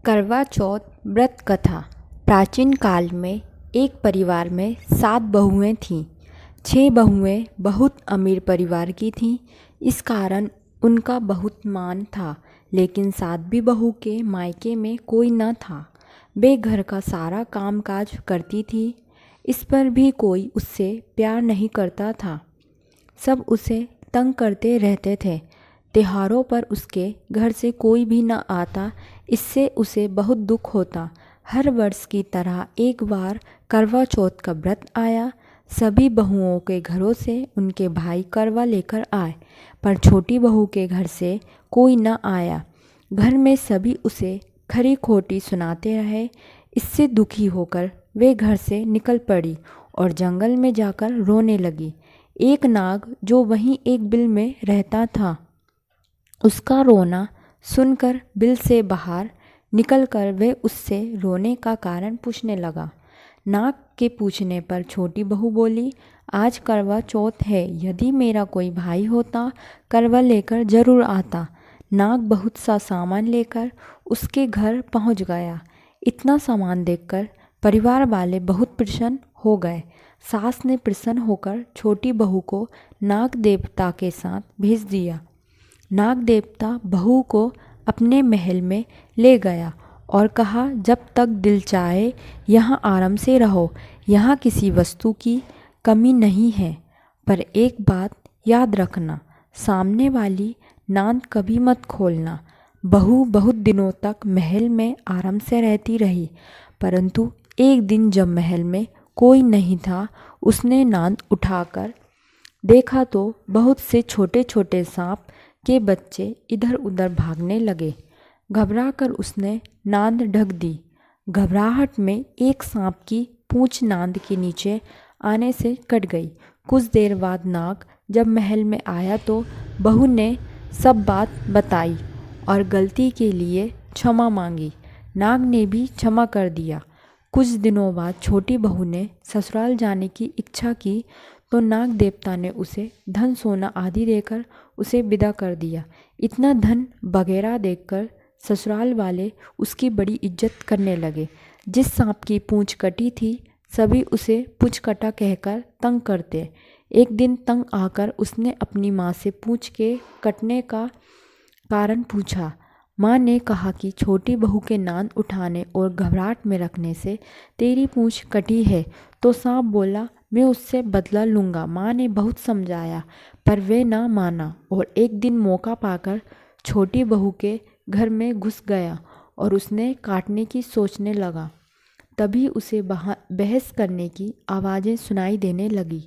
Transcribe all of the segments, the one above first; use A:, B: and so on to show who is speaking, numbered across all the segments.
A: करवा चौथ व्रत कथा। प्राचीन काल में एक परिवार में 7 बहुएं थीं। 6 बहुएं बहुत अमीर परिवार की थीं, इस कारण उनका बहुत मान था। लेकिन 7वीं बहू के मायके में कोई न था। वे घर का सारा काम काज करती थी, इस पर भी कोई उससे प्यार नहीं करता था। सब उसे तंग करते रहते थे। त्योहारों पर उसके घर से कोई भी न आता, इससे उसे बहुत दुख होता। हर वर्ष की तरह एक बार करवा चौथ का व्रत आया। सभी बहुओं के घरों से उनके भाई करवा लेकर आए, पर छोटी बहू के घर से कोई न आया। घर में सभी उसे खरी खोटी सुनाते रहे। इससे दुखी होकर वे घर से निकल पड़ी और जंगल में जाकर रोने लगी। एक नाग जो वहीं एक बिल में रहता था, उसका रोना सुनकर बिल से बाहर निकलकर वे उससे रोने का कारण पूछने लगा। नाग के पूछने पर छोटी बहू बोली, आज करवा चौथ है, यदि मेरा कोई भाई होता करवा लेकर जरूर आता। नाग बहुत सा सामान लेकर उसके घर पहुंच गया। इतना सामान देखकर परिवार वाले बहुत प्रसन्न हो गए। सास ने प्रसन्न होकर छोटी बहू को नाग देवता के साथ भेज दिया। नाग देवता बहू को अपने महल में ले गया और कहा, जब तक दिल चाहे यहाँ आराम से रहो, यहाँ किसी वस्तु की कमी नहीं है। पर एक बात याद रखना, सामने वाली नांद कभी मत खोलना। बहू बहुत दिनों तक महल में आराम से रहती रही, परंतु एक दिन जब महल में कोई नहीं था, उसने नांद उठाकर देखा तो बहुत से छोटे छोटे सांप के बच्चे इधर उधर भागने लगे। घबराकर उसने नांद ढक दी। घबराहट में एक सांप की पूंछ नांद के नीचे आने से कट गई। कुछ देर बाद नाग जब महल में आया तो बहू ने सब बात बताई और गलती के लिए क्षमा मांगी। नाग ने भी क्षमा कर दिया। कुछ दिनों बाद छोटी बहू ने ससुराल जाने की इच्छा की तो नाग देवता ने उसे धन सोना आदि देकर उसे विदा कर दिया। इतना धन वगैरह देखकर ससुराल वाले उसकी बड़ी इज्जत करने लगे। जिस सांप की पूंछ कटी थी, सभी उसे पूंछ कटा कहकर तंग करते। एक दिन तंग आकर उसने अपनी माँ से पूंछ के कटने का कारण पूछा। माँ ने कहा कि छोटी बहू के नांद उठाने और घबराहट में रखने से तेरी पूंछ कटी है। तो सांप बोला, मैं उससे बदला लूँगा। माँ ने बहुत समझाया, पर वे ना माना और एक दिन मौका पाकर छोटी बहू के घर में घुस गया और उसने काटने की सोचने लगा। तभी उसे बहस करने की आवाज़ें सुनाई देने लगी।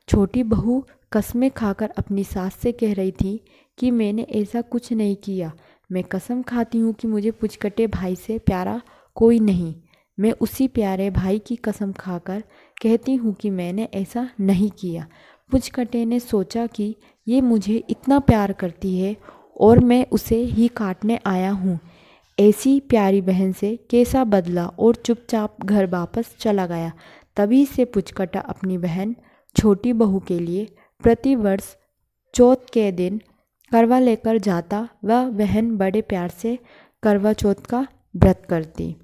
A: छोटी बहू कसमें खाकर अपनी सास से कह रही थी कि मैंने ऐसा कुछ नहीं किया। मैं कसम खाती हूँ कि मुझे पुचकटे भाई से प्यारा कोई नहीं। मैं उसी प्यारे भाई की कसम खाकर कहती हूँ कि मैंने ऐसा नहीं किया। पुचकटे ने सोचा कि ये मुझे इतना प्यार करती है और मैं उसे ही काटने आया हूँ। ऐसी प्यारी बहन से कैसा बदला और चुपचाप घर वापस चला गया। तभी से पुचकटा अपनी बहन छोटी बहू के लिए प्रतिवर्ष चौथ के दिन करवा लेकर जाता व बहन बड़े प्यार से करवा चौथ का व्रत करती।